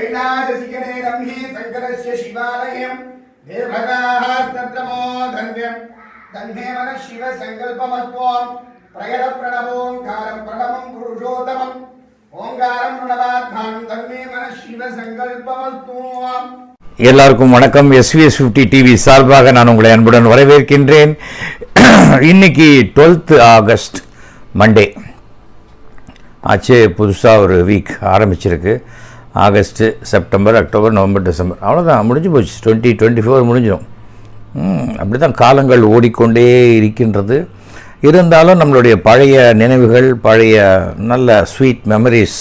कैलासशिखरे रम्ये शङ्करस्य शिवालयं देवभगाः तत्रमो धन्यं धन्ये मनः शिवसङ्कल्पमत्वं प्रयतप्रणवोङ्कारं प्रणवं पुरुषोत्तमम् ஓங்காரம் பிரணவாத்மானம் தன்மே மன சிவ சங்கல்பமஸ்துவாம். எல்லாருக்கும் வணக்கம். SVS 50 டிவி சார்பாக நான் உங்களை அன்புடன் வரவேற்கின்றேன். இன்னைக்கு 12th ஆகஸ்ட் மண்டே ஆச்சு. புதுசாக ஒரு வீக் ஆரம்பிச்சிருக்கு. August, September, October, November, December, அவ்வளோதான் முடிஞ்சு போச்சு. 2024 முடிஞ்சிடும். அப்படி தான் காலங்கள் ஓடிக்கொண்டே இருக்கின்றது. இருந்தாலும் நம்மளுடைய பழைய நினைவுகள், பழைய நல்ல ஸ்வீட் மெமரிஸ்,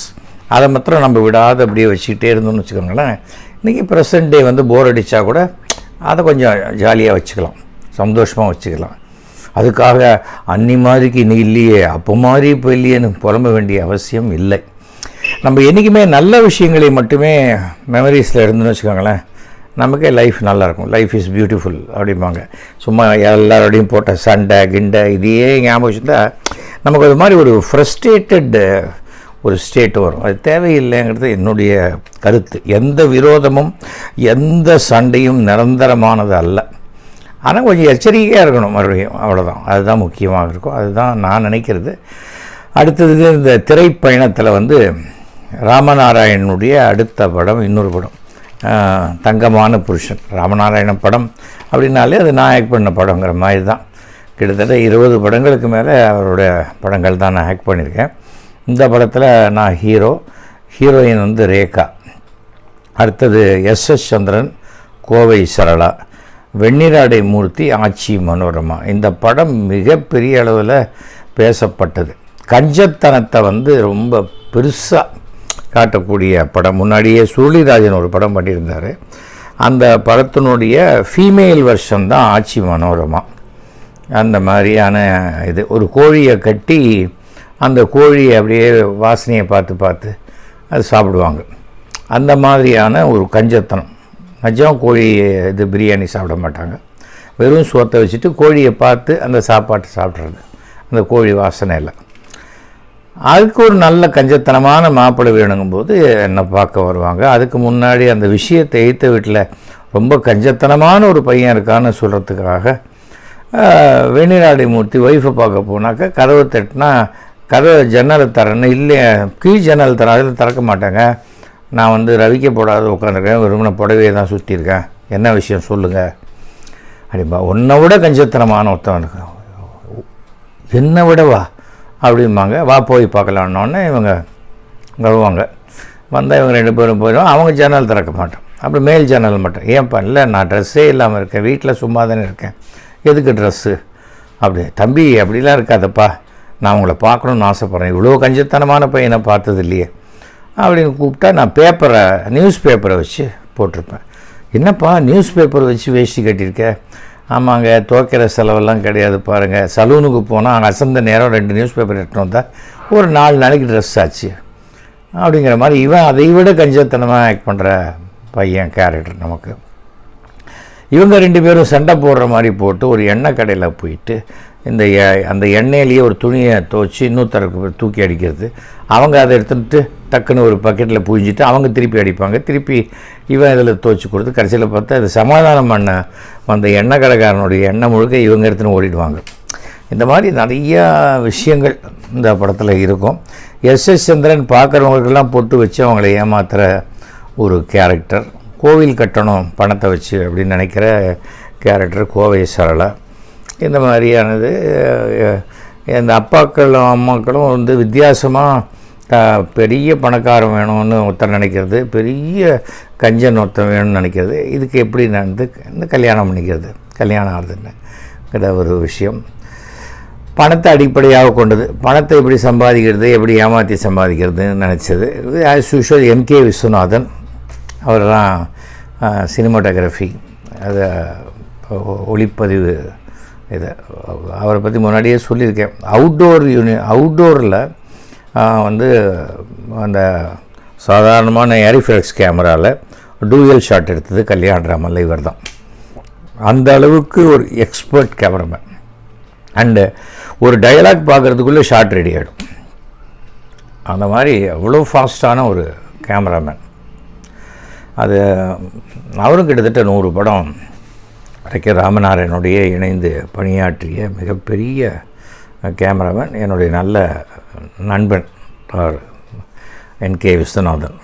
அதை மாத்திரம் நம்ம விடாத அப்படியே வச்சுக்கிட்டே இருந்தோம்னு வச்சுக்கோங்களேன். இன்றைக்கி ப்ரெசன்ட் டே வந்து போர் அடித்தா கூட அதை கொஞ்சம் ஜாலியாக வச்சுக்கலாம், சந்தோஷமாக வச்சுக்கலாம். அதுக்காக அன்னி மாதிரிக்கு நீ இல்லையே, அப்போ மாதிரி இப்போ இல்லையேன்னு புலம்ப வேண்டிய அவசியம் இல்லை. நம்ம என்றைக்குமே நல்ல விஷயங்களை மட்டுமே மெமரிஸில் இருந்துன்னு வச்சுக்கோங்களேன், நமக்கே லைஃப் நல்லாயிருக்கும். லைஃப் இஸ் பியூட்டிஃபுல் அப்படிம்பாங்க. சும்மா எல்லாரோடையும் போட்ட சண்டை கிண்டை இதையே ஞாபகம் வச்சுருந்தா நமக்கு அது மாதிரி ஒரு ஃப்ரஸ்ட்ரேட்டட் ஒரு ஸ்டேட் வரும். அது தேவையில்லைங்கிறது என்னுடைய கருத்து. எந்த விரோதமும் எந்த சண்டையும் நிரந்தரமானது அல்ல. ஆனால் கொஞ்சம் எச்சரிக்கையாக இருக்கணும் மறுபடியும், அவ்வளோதான். அதுதான் முக்கியமாக இருக்கும். அதுதான் நான் நினைக்கிறது. அடுத்தது இந்த திரைப்பயணத்தில் வந்து ராமநாராயணனுடைய அடுத்த படம், இன்னொரு படம் தங்கமான புருஷன். ராமநாராயணன் படம் அப்படின்னாலே அது நான் ஆக்ட் பண்ண படங்கிற மாதிரி தான். கிட்டத்தட்ட 20 படங்களுக்கு மேலே அவருடைய படங்கள் தான் நான் ஆக்ட் பண்ணியிருக்கேன். இந்த படத்தில் நான் ஹீரோயின் வந்து ரேகா, அடுத்தது SS சந்திரன், கோவை சரளா, வெண்ணிராடை மூர்த்தி, ஆச்சி மனோரமா. இந்த படம் மிகப்பெரிய அளவில் பேசப்பட்டது. கஞ்சத்தனத்தை வந்து ரொம்ப பெருசாக காட்டக்கூடிய படம். முன்னாடியே சுருளிராஜன் ஒரு படம் பண்ணியிருந்தார். அந்த படத்தினுடைய ஃபீமேல் வெர்ஷன் தான் ஆச்சி மனோரமா. அந்த மாதிரியான இது, ஒரு கோழியை கட்டி அந்த கோழியை அப்படியே வாசனையை பார்த்து அது சாப்பிடுவாங்க. அந்த மாதிரியான ஒரு கஞ்சத்தனம். நிஜம் கோழி இது பிரியாணி சாப்பிட மாட்டாங்க. வெறும் சோத்தை வச்சுட்டு கோழியை பார்த்து அந்த சாப்பாட்டை சாப்பிட்றது, அந்த கோழி வாசனை இல்லை. அதுக்கு ஒரு நல்ல கஞ்சத்தனமான மாப்பிள்ளை வேணுங்கும்போது என்னை பார்க்க வருவாங்க. அதுக்கு முன்னாடி அந்த விஷயத்தை எய்த்த வீட்டில் ரொம்ப கஞ்சத்தனமான ஒரு பையன் இருக்கான்னு சொல்கிறதுக்காக வெண்ணிராடை மூர்த்தி ஒய்ஃபை பார்க்க போனாக்கா கதவை தட்டினா கதவை ஜன்னலை தரேன்னு, இல்லை கீழ் ஜன்னல் தரேன், அதில் திறக்க மாட்டாங்க, நான் வந்து ரவிக்க போடாத உட்காந்துருக்கேன், வெறுமனை புடவையை தான் சுற்றியிருக்கேன், என்ன விஷயம் சொல்லுங்கள் அப்படின்பா. உன்னை விட கஞ்சத்தனமான ஒருத்தவன் இருக்கு. என்னை விடவா அப்படிம்பாங்க. வா போய் பார்க்கலான்னொன்னே இவங்க வருவாங்க. வந்தால் இவங்க 2 பேரும் போயிடுவோம். அவங்க ஜன்னல் திறக்க மாட்டோம். அப்படி மேல் ஜன்னல் மட்டும். ஏன்ப்பா? இல்லை, நான் ட்ரெஸ்ஸே இல்லாமல் இருக்கேன், வீட்டில் சும்மா தானே இருக்கேன், எதுக்கு ட்ரெஸ்ஸு? அப்படி தம்பி அப்படிலாம் இருக்காதப்பா, நான் உங்களை பார்க்கணுன்னு ஆசைப்பட்றேன், இவ்வளோ கஞ்சத்தனமான பையனை பார்த்தது இல்லையே அப்படின்னு கூப்பிட்டா நான் நியூஸ் பேப்பரை வச்சு போட்டிருப்பேன். என்னப்பா நியூஸ் பேப்பர் வச்சு வேஷ்டி கட்டியிருக்கேன்? ஆமாங்க, துவைக்கிற செலவெல்லாம் கிடையாது பாருங்கள், சலூனுக்கு போனால் அங்கே அசந்த நேரம் 2 நியூஸ் பேப்பர் எடுத்துகிட்டு வந்தால் ஒரு 4 நாளைக்கு ட்ரெஸ் ஆச்சு அப்படிங்கிற மாதிரி. இவன் அதை விட கஞ்சத்தனமாக ஆக்ட் பண்ணுற பையன் கேரக்டர் நமக்கு. இவங்க 2 பேரும் சண்டை போடுற மாதிரி போட்டு ஒரு எண்ணெய் கடையில் போயிட்டு அந்த எண்ணெயிலேயே ஒரு துணியை துவச்சி இன்னொருத்தருக்கு தூக்கி அடிக்கிறது. அவங்க அதை எடுத்துகிட்டு டக்குன்னு ஒரு பக்கெட்டில் புழிஞ்சிட்டு அவங்க திருப்பி அடிப்பாங்க. திருப்பி இவன் இதில் துவச்சி கொடுத்து கடைசியில் பார்த்தா இது சமாதானம் பண்ண அந்த எண்ணெய் கடைக்காரனுடைய எண்ணெய் முழுக்க இவங்க எடுத்துன்னு ஓடிடுவாங்க. இந்த மாதிரி நிறையா விஷயங்கள் இந்த படத்தில் இருக்கும். SS சந்திரன் பார்க்குறவங்களுக்கெல்லாம் பொட்டு வச்சு அவங்கள ஏமாத்துகிற ஒரு கேரக்டர். கோவில் கட்டணும் பணத்தை வச்சு அப்படின்னு நினைக்கிற கேரக்டர் கோவை சரளா. இந்த மாதிரியானது இந்த அப்பாக்களும் அம்மாக்களும் வந்து வித்தியாசமாக பெரிய பணக்காரன் வேணும்னு ஒருத்தர் நினைக்கிறது, பெரிய கஞ்சன் ஒருத்தர் வேணும்னு நினைக்கிறது. இதுக்கு எப்படி நடந்து இந்த கல்யாணம் பண்ணிக்கிறது, கல்யாணம் ஆகுதுன்னு ஒரு விஷயம். பணத்தை அடிப்படையாக கொண்டது. பணத்தை எப்படி சம்பாதிக்கிறது, எப்படி ஏமாற்றி சம்பாதிக்கிறதுன்னு நினச்சது. ஆஸ் யூஷுவல் MK விஸ்வநாதன் அவர் தான் சினிமாட்டோகிராஃபி, அதை ஒளிப்பதிவு, இதை அவரை பற்றி முன்னாடியே சொல்லியிருக்கேன். அவுட்டோரில் வந்து அந்த சாதாரணமான ஏரிஃப்ளெக்ஸ் கேமராவில் டூயல் ஷாட் எடுத்தது கல்யாணராமனில் இவர் தான். அந்த அளவுக்கு ஒரு எக்ஸ்பர்ட் கேமராமேன். அண்டு ஒரு டயலாக் பார்க்குறதுக்குள்ளே ஷாட் ரெடி ஆகிடும். அந்த மாதிரி அவ்வளோ ஃபாஸ்ட்டான ஒரு கேமராமேன். அது அவரும் கிட்டத்தட்ட 100 படம் வரைக்கும் ராமநாராயணுடைய இணைந்து பணியாற்றிய மிகப்பெரிய கேமராமேன், என்னுடைய நல்ல நண்பன் என்கே விஸ்வநாதன்.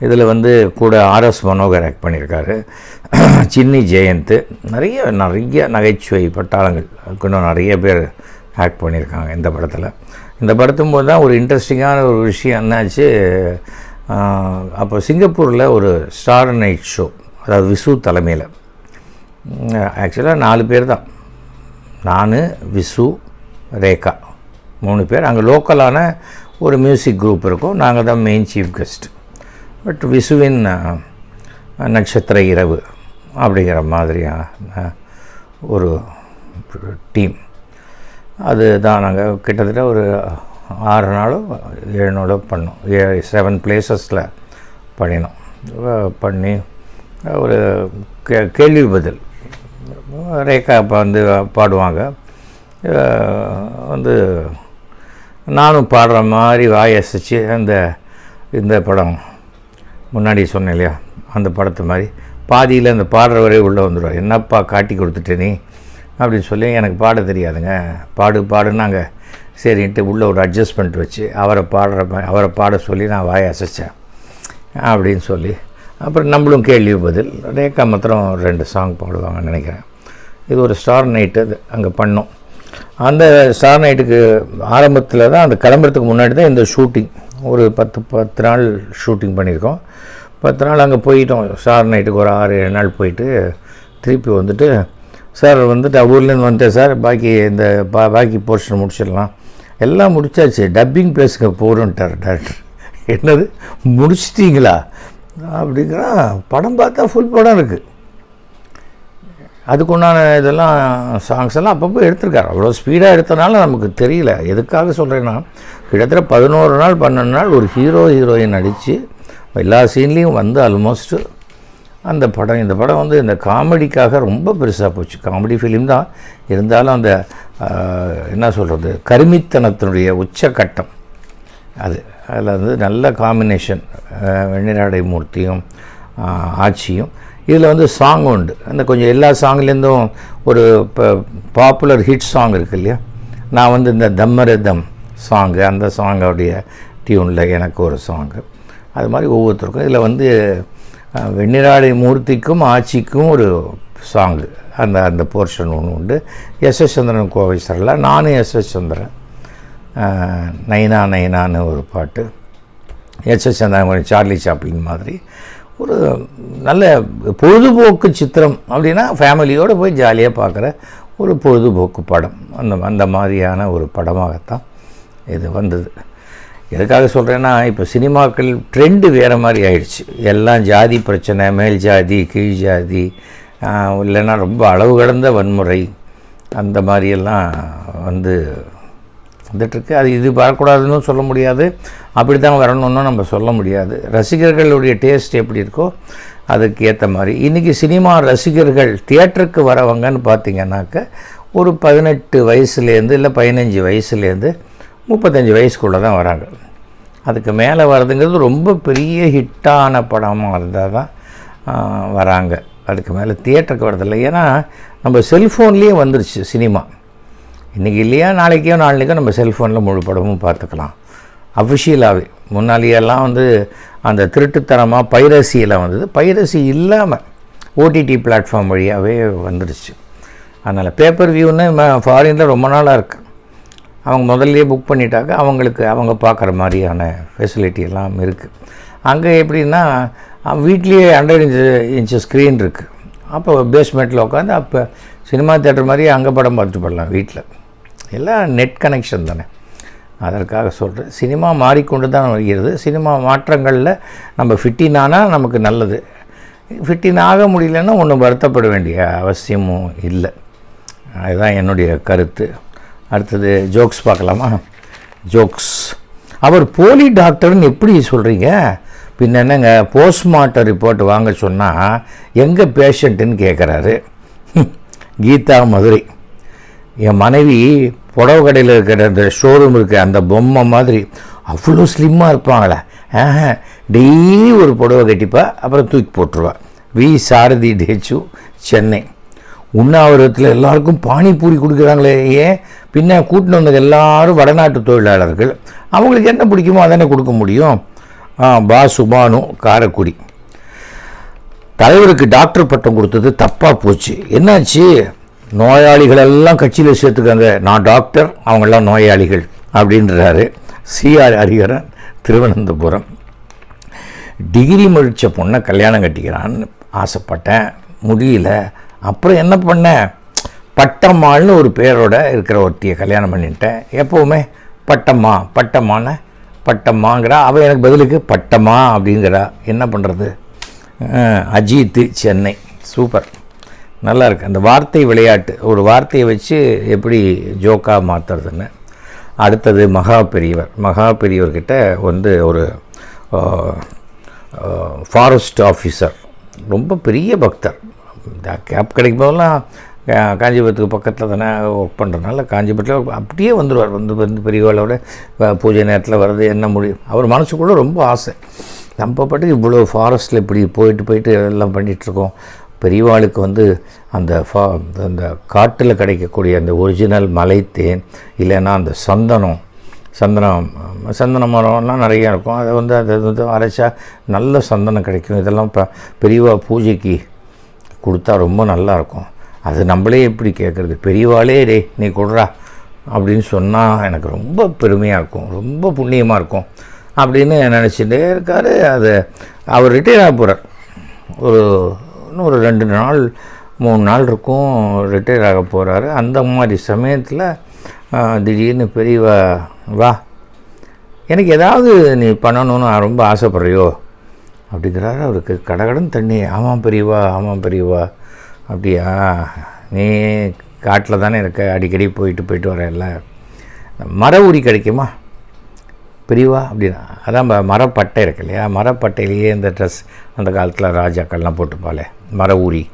இதில் வந்து கூட ஆர்எஸ் மனோகர் ஆக்ட் பண்ணியிருக்காரு, சின்னி ஜெயந்த், நிறைய நகைச்சுவை பட்டாளங்கள் இன்னும் நிறைய பேர் ஆக்ட் பண்ணியிருக்காங்க இந்த படத்தில். இந்த படத்தும் போது தான் ஒரு இன்ட்ரெஸ்டிங்கான ஒரு விஷயம் என்னாச்சு, அப்போ சிங்கப்பூரில் ஒரு ஸ்டார் நைட் ஷோ, அதாவது விசு தலைமையில். ஆக்சுவலாக 4 பேர் தான், நான், விசு, ரேகா, 3 பேர். அங்கே லோக்கலான ஒரு மியூசிக் குரூப் இருக்கும், நாங்கள் தான் மெயின் சீஃப் கெஸ்ட். பட் விசுவின் நட்சத்திர இரவு அப்படிங்கிற மாதிரியான ஒரு டீம். அது தான் நாங்கள் கிட்டத்தட்ட ஒரு 6 நாளோ 7 நாளோ பண்ணோம். 7 பிளேசஸில் பண்ணினோம். பண்ணி ஒரு கேள்வி பதில், ரேகா இப்போ வந்து பாடுவாங்க, வந்து நானும் பாடுற மாதிரி வாயசிச்சு இந்த படம் முன்னாடி சொன்னேன் இல்லையா, அந்த படத்து மாதிரி பாதியில் அந்த பாடுறவரே உள்ளே வந்துடுவார். என்னப்பா காட்டி கொடுத்துட்டே நீ அப்படின்னு சொல்லி, எனக்கு பாட தெரியாதுங்க, பாடுனாங்க. சரின்ட்டு உள்ளே ஒரு அட்ஜஸ்ட்மெண்ட் வச்சு அவரை பாட சொல்லி நான் வாயை அசைச்சேன் அப்படின்னு சொல்லி, அப்புறம் நம்மளும் கேள்வி பதில். ரேகா மாத்திரம் 2 சாங் பாடுவாங்கன்னு நினைக்கிறேன். இது ஒரு ஸ்டார் நைட்டு அது அங்கே பண்ணோம். அந்த ஸ்டார் நைட்டுக்கு ஆரம்பத்தில் தான், அந்த கிளம்புறதுக்கு முன்னாடி தான் இந்த ஷூட்டிங். ஒரு 10 நாள் ஷூட்டிங் பண்ணியிருக்கோம். 10 நாள் அங்கே போயிட்டோம். ஸ்டார் நைட்டுக்கு ஒரு 6-7 நாள் போயிட்டு திருப்பி வந்துட்டு, சார் வந்துட்டு ஊர்லேருந்து வந்துட்டேன் சார், பாக்கி போர்ஷன் முடிச்சிடலாம். எல்லாம் முடிச்சாச்சு, டப்பிங் பிளேஸுக்கு போகிறோன்ட்டார் டேரக்டர். என்னது முடிச்சிட்டிங்களா அப்படிங்கிறா, படம் பார்த்தா ஃபுல் படம் இருக்குது. அதுக்கு உண்டான இதெல்லாம் சாங்ஸ் எல்லாம் அப்பப்போ எடுத்திருக்காரு. அவ்வளோ ஸ்பீடாக எடுத்தனால நமக்கு தெரியல. எதுக்காக சொல்கிறேன்னா, கிட்டத்தட்ட 11 நாள் 12 நாள் ஒரு ஹீரோயின் நடித்து எல்லா சீன்லேயும் வந்து ஆல்மோஸ்ட்டு அந்த படம். இந்த படம் வந்து இந்த காமெடிக்காக ரொம்ப பெருசாக போச்சு. காமெடி ஃபிலிம் தான் இருந்தாலும் அந்த என்ன சொல்கிறது, கருமித்தனத்தினுடைய உச்சக்கட்டம் அது. அதில் வந்து நல்ல காம்பினேஷன், வெண்ணிராடை மூர்த்தியும் ஆட்சியும். இதில் வந்து சாங் உண்டு, அந்த கொஞ்சம் எல்லா சாங்லேருந்தும் ஒரு பாப்புலர் ஹிட் சாங் இருக்குது இல்லையா. நான் வந்து இந்த தம்மரதம் சாங்கு, அந்த சாங்கோடைய டியூனில் எனக்கு ஒரு சாங்கு, அது மாதிரி ஒவ்வொருத்தருக்கும். இதில் வந்து வெண்ணிராடை மூர்த்திக்கும் ஆட்சிக்கும் ஒரு சாங்கு, அந்த போர்ஷன் ஒன்று உண்டு. எஸ்.எஸ். சந்திரன் கோவை சரலா, நானும் எஸ்.எஸ். சந்திரன், நைனா நைனான்னு ஒரு பாட்டு. எஸ்.எஸ். சந்திரன் கொஞ்சம் சார்லி சாப்ளின் மாதிரி ஒரு நல்ல பொழுதுபோக்கு சித்திரம். அப்படின்னா ஃபேமிலியோடு போய் ஜாலியாக பார்க்குற ஒரு பொழுதுபோக்கு படம். அந்த மாதிரியான ஒரு படமாகத்தான் இது வந்தது. எதுக்காக சொல்கிறேன்னா, இப்போ சினிமாக்கள் ட்ரெண்டு வேறு மாதிரி ஆயிடுச்சு. எல்லாம் ஜாதி பிரச்சனை, மேல் ஜாதி கீழ் ஜாதி, இல்லைன்னா ரொம்ப அளவு கடந்த வன்முறை, அந்த மாதிரியெல்லாம் வந்துட்டுருக்கு. அது இது வரக்கூடாதுன்னு சொல்ல முடியாது, அப்படி தான் வரணும்னு நம்ம சொல்ல முடியாது. ரசிகர்களுடைய டேஸ்ட் எப்படி இருக்கோ அதுக்கு ஏற்ற மாதிரி. இன்றைக்கி சினிமா ரசிகர்கள் தியேட்டருக்கு வரவங்கன்னு பார்த்திங்கன்னாக்க ஒரு 18 வயசுலேருந்து இல்லை 15 வயசுலேருந்து 35 வயசுக்குள்ளே தான் வராங்க. அதுக்கு மேலே வர்றதுங்கிறது ரொம்ப பெரிய ஹிட்டான படமாக இருந்தால் தான் வராங்க. அதுக்கு மேலே தியேட்டருக்கு வரதில்லை. ஏன்னா நம்ம செல்ஃபோன்லேயே வந்துருச்சு சினிமா. இன்றைக்கி இல்லையா, நாளைக்கோ நாளைக்கோ நம்ம செல்ஃபோனில் முழு படமும் பார்த்துக்கலாம் அஃபிஷியலாகவே. முன்னாலேயெல்லாம் வந்து அந்த திருட்டுத்தனமாக பைரசியில் வந்தது. பைரசி இல்லாமல் ஓடிடி பிளாட்ஃபார்ம் வழியாகவே வந்துடுச்சு. அதனால் பேப்பர் வியூன்னு ஃபாரினில் ரொம்ப நாளாக இருக்குது. அவங்க முதல்லையே புக் பண்ணிட்டாக்க அவங்க பார்க்குற மாதிரியான ஃபெசிலிட்டி எல்லாம் இருக்குது. அங்கே எப்படின்னா வீட்லேயே 100 இன்ச்சு ஸ்க்ரீன் இருக்குது. அப்போ பேஸ்மெண்ட்டில் உட்காந்து அப்போ சினிமா தேட்டர் மாதிரி அங்கே படம் பார்த்துட்டு போடலாம். வீட்டில் எல்லாம் நெட் கனெக்ஷன் தானே. அதற்காக சொல்கிறேன், சினிமா மாறிக்கொண்டு தான் வருகிறது. சினிமா மாற்றங்களில் நம்ம ஃபிட்டின் ஆனால் நமக்கு நல்லது, ஃபிட்டின் ஆக முடியலன்னா ஒன்றும் வருத்தப்பட வேண்டிய அவசியமும் இல்லை. அதுதான் என்னுடைய கருத்து. அடுத்தது ஜோக்ஸ் பார்க்கலாமா? ஜோக்ஸ். அவர் போலி டாக்டர்னு எப்படி சொல்கிறீங்க? பின்ன என்னங்க, போஸ்ட்மார்ட்டம் ரிப்போர்ட் வாங்க சொன்னால் எங்கே பேஷண்ட்டுன்னு கேட்குறாரு. கீதா, மதுரை. என் மனைவி புடவை கடையில் இருக்கிற அந்த ஷோரூம் இருக்குது, அந்த பொம்மை மாதிரி அவ்வளோ ஸ்லிம்மாக இருப்பாங்களே. டெய்லி ஒரு புடவை கட்டிப்பா, அப்புறம் தூக்கி போட்டுருவா. வி சாரதி டேச்சு, சென்னை. உண்ணாவிரதத்தில் எல்லாருக்கும் பானிபூரி கொடுக்குறாங்களே, ஏன்? பின்ன கூட்டின்னு வந்தது எல்லாரும் வடநாட்டு தொழிலாளர்கள், அவங்களுக்கு என்ன பிடிக்குமோ அதானே கொடுக்க முடியும். சுபானு, காரைக்குடி. தலைவருக்கு டாக்டர் பட்டம் கொடுத்தது தப்பாக போச்சு. என்னாச்சு? நோயாளிகளெல்லாம் கட்சியில் சேர்த்துக்காங்க, நான் டாக்டர், அவங்களாம் நோயாளிகள் அப்படின்றாரு. சிஆர் ஹரிஹரன், திருவனந்தபுரம். டிகிரி முடித்த பொண்ணை கல்யாணம் கட்டிக்கிறான்னு ஆசைப்பட்டேன், முடியல. அப்புறம் என்ன பண்ணேன்? பட்டம்மாள்னு ஒரு பேரோட இருக்கிற ஒருத்தியை கல்யாணம் பண்ணிட்டேன். எப்போவுமே பட்டம்மாங்கிறா, அவள் எனக்கு பதிலுக்கு பட்டம்மா அப்படிங்கிறா. என்ன பண்ணுறது? அஜித்து, சென்னை. சூப்பர், நல்லா இருக்கு அந்த வார்த்தை விளையாட்டு. ஒரு வார்த்தையை வச்சு எப்படி ஜோக்காக மாற்றுறதுன்னு. அடுத்தது மகா பெரியவர்கிட்ட ஒரு ஃபாரஸ்ட் ஆஃபீஸர், ரொம்ப பெரிய பக்தர். கேப் கிடைக்கும் போதெல்லாம் காஞ்சிபுரத்துக்கு பக்கத்தில் தானே ஒர்க் பண்ணுறதுனால காஞ்சிபுரத்தில் அப்படியே வந்துடுவார். வந்து பெரியவாளோட பூஜை நேரத்தில் வர்றது என்ன முடியும். அவர் மனசுக்குள்ளே ரொம்ப ஆசை, நம்ம பாட்டுக்கு இவ்வளோ ஃபாரஸ்ட்டில் இப்படி போயிட்டு எல்லாம் பண்ணிகிட்ருக்கோம். பெரியவாளுக்கு அந்த காட்டில் கிடைக்கக்கூடிய அந்த ஒரிஜினல் மலைத்தேன், இல்லைன்னா அந்த சந்தன மரம்லாம் நிறையா இருக்கும். அதை அரைச்சா நல்ல சந்தனம் கிடைக்கும். இதெல்லாம் பெரியவா பூஜைக்கு கொடுத்தா ரொம்ப நல்லாயிருக்கும். அது நம்மளே எப்படி கேட்குறது? பெரியவாளே டே நீ கொடுறா அப்படின்னு சொன்னால் எனக்கு ரொம்ப பெருமையாக இருக்கும், ரொம்ப புண்ணியமாக இருக்கும் அப்படின்னு நினச்சிட்டே இருக்கார். அவர் ரிட்டையர் ஆக போகிறார். இன்னும் ஒரு 2 நாள் 3 நாள் இருக்கும், ரிட்டையர் ஆக போகிறாரு. அந்த மாதிரி சமயத்தில் திடீர்னு பெரியவா, வா எனக்கு ஏதாவது நீ பண்ணணும்னு ரொம்ப ஆசைப்படுறியோ அப்படிங்கிறாரு. அவருக்கு கடகடன் தண்ணி. ஆமாம் பெரியவா. அப்படியா? நீ காட்டில் தானே இருக்க, அடிக்கடி போயிட்டு வரல, மர உரி கிடைக்குமா பெரியவா அப்படின்னா? அதான் மரப்பட்டை இருக்கு இல்லையா, மரப்பட்டையிலேயே இந்த ட்ரெஸ் அந்த காலத்தில் ராஜாக்கள்லாம் போட்டுப்பாலே, மர ஊரி.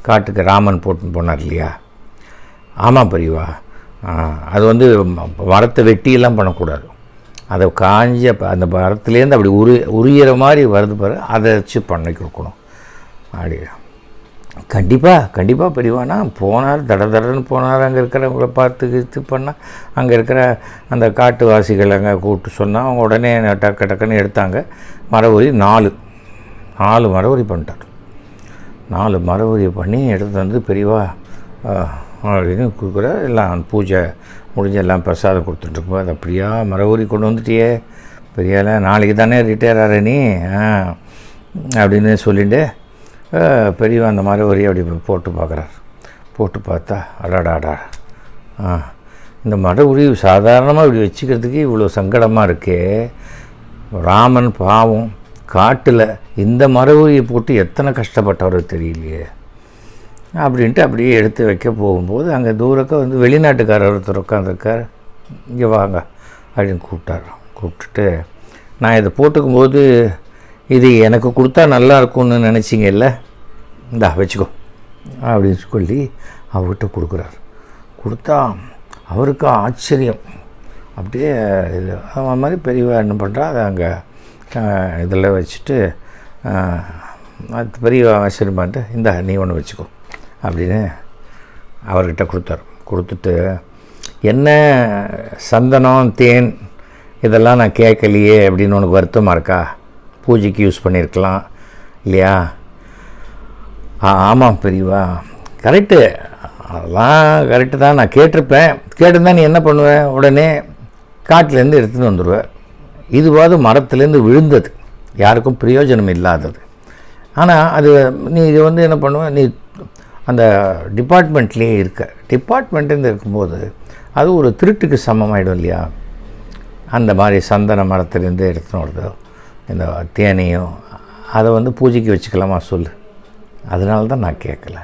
காட்டுக்கு ராமன் போட்டுன்னு போனார் இல்லையா? ஆமாம் பெரியவா. அது மரத்தை வெட்டியெல்லாம் பண்ணக்கூடாது, அதை காஞ்ச அந்த மரத்துலேருந்து அப்படி உரியிற மாதிரி வருது பாரு, அதை வச்சு பண்ணி கொடுக்கணும் அப்படி. கண்டிப்பாக பெரியவானா போனார், தடன்னு போனார். அங்கே இருக்கிறவங்கள பார்த்து இது பண்ணால், அங்கே இருக்கிற அந்த காட்டுவாசிகள் அங்கே கூப்பிட்டு சொன்னால் அவங்க உடனே டக்குன்னு எடுத்தாங்க. மரவுரி 4 மரவுரி பண்ணிட்டார். 4 மரவுரி பண்ணி எடுத்து பெரியவா அப்படின்னு கொடுக்குற. எல்லாம் பூஜை முடிஞ்ச எல்லாம் பிரசாதம் கொடுத்துட்ருக்கும்போது, அது அப்படியா மரவுரி கொண்டு வந்துட்டியே பெரியால, நாளைக்கு தானே ரிட்டையர் ஆகிற நீ அப்படின்னு சொல்லிட்டு பெரியவா அந்த மரவுரி அப்படி போட்டு பார்க்குறார். போட்டு பார்த்தா அடாடாடா, இந்த மரவுரி சாதாரணமாக இப்படி வச்சுக்கிறதுக்கு இவ்வளோ சங்கடமாக இருக்கே. ராமன் பாவம் காட்டில் இந்த மரவுரியை போட்டு எத்தனை கஷ்டப்பட்டவர் தெரியலையே அப்படின்ட்டு அப்படியே எடுத்து வைக்க போகும்போது, அங்கே தூரக்க வெளிநாட்டுக்காரர் ஒருத்தர் உட்காந்துருக்கார். இங்கே வாங்க அப்படின்னு கூப்பிட்டுட்டு, நான் இதை போட்டுக்கும்போது இது எனக்கு கொடுத்தா நல்லா இருக்கும்னு நினச்சிங்கல்ல, இந்தா வச்சுக்கோ அப்படின்னு சொல்லி அவர்கிட்ட கொடுத்தா அவருக்கு ஆச்சரியம். அப்படியே இது அவன் மாதிரி பெரியவா என்ன பண்ணுறா, அதை அங்கே இதில் வச்சுட்டு பெரியவா ஆச்சரியமான்ட்டு, இந்தா நீ ஒன்று வச்சுக்கோ அப்படின்னு அவர்கிட்ட கொடுத்துட்டு, என்ன சந்தனம் தேன் இதெல்லாம் நான் கேட்கலையே அப்படின்னு உனக்கு வருத்தமாக இருக்கா? பூஜைக்கு யூஸ் பண்ணியிருக்கலாம் இல்லையா? ஆமாம் பெரியவா, கரெக்டு, அதெல்லாம் கரெக்டு தான், நான் கேட்டிருந்தா நீ என்ன பண்ணுவேன்? உடனே காட்டிலேருந்து எடுத்துகிட்டு வந்துடுவேன். இதுவாது மரத்துலேருந்து விழுந்தது, யாருக்கும் பிரயோஜனம் இல்லாதது. ஆனால் அது நீ இது என்ன பண்ணுவேன், நீ அந்த டிபார்ட்மெண்ட்லேயே டிபார்ட்மெண்ட்லேருந்து இருக்கும்போது அது ஒரு திருட்டுக்கு சமமாகிடும் இல்லையா? அந்த மாதிரி சந்தன மரத்துலேருந்து எடுத்துன்னு வருதோ இந்த தேனையும் அதை பூஜைக்கு வச்சுக்கலாமா சொல்லு. அதனால தான் நான் கேட்கல,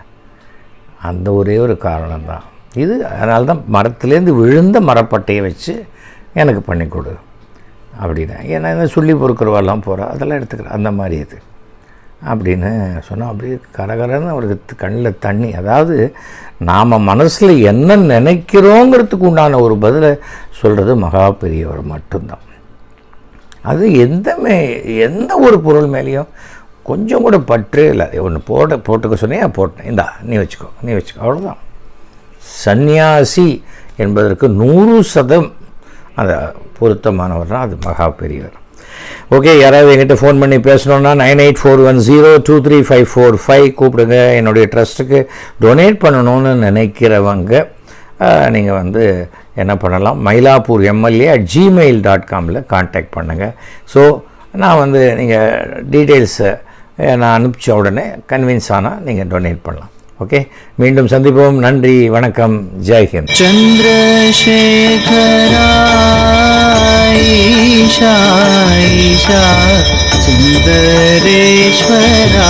அந்த ஒரே ஒரு காரணம்தான் இது. அதனால தான் மரத்துலேருந்து விழுந்த மரப்பட்டையை வச்சு எனக்கு பண்ணி கொடு அப்படின்னா. ஏன்னா இந்த சொல்லி பொறுக்கிறவாலாம் போகிறா, அதெல்லாம் எடுத்துக்கிறேன் அந்த மாதிரி இது அப்படின்னு சொன்னால் அப்படியே கரகரன்னு அவருக்கு கண்ணில் தண்ணி. அதாவது நாம் மனசில் என்ன நினைக்கிறோங்கிறதுக்கு உண்டான ஒரு பதிலை சொல்கிறது மகா பெரியவர் மட்டும்தான். அது எந்த ஒரு பொருள் மேலேயும் கொஞ்சம் கூட பற்று இல்லை. ஒன்று போட்டுக்க சொன்னியா போட்டேன், இந்தா நீ வச்சுக்கோ அவ்வளோதான். சந்நியாசி என்பதற்கு 100% அந்த பொருத்தமானவர்னால் அது மகா பெரியவர். ஓகே, யாராவது என்கிட்ட ஃபோன் பண்ணி பேசணுன்னா 9841023545 கூப்பிடுங்க. என்னுடைய ட்ரஸ்ட்டுக்கு டொனேட் பண்ணணும்னு நினைக்கிறவங்க நீங்கள் வந்து என்ன பண்ணலாம், மயிலாப்பூர் MLA@gmail.comல கான்டாக்ட் பண்ணுங்கள். ஸோ நான் வந்து நீங்கள் டீட்டெயில்ஸை நான் அனுப்பிச்ச உடனே கன்வின்ஸ் ஆனால் நீங்கள் டொனேட் பண்ணலாம். ஓகே, மீண்டும் சந்திப்போம். நன்றி, வணக்கம், ஜெய்ஹிந்த். சந்திரசேகரா ஈஷா ஈஷா சுந்தரேஸ்வரா.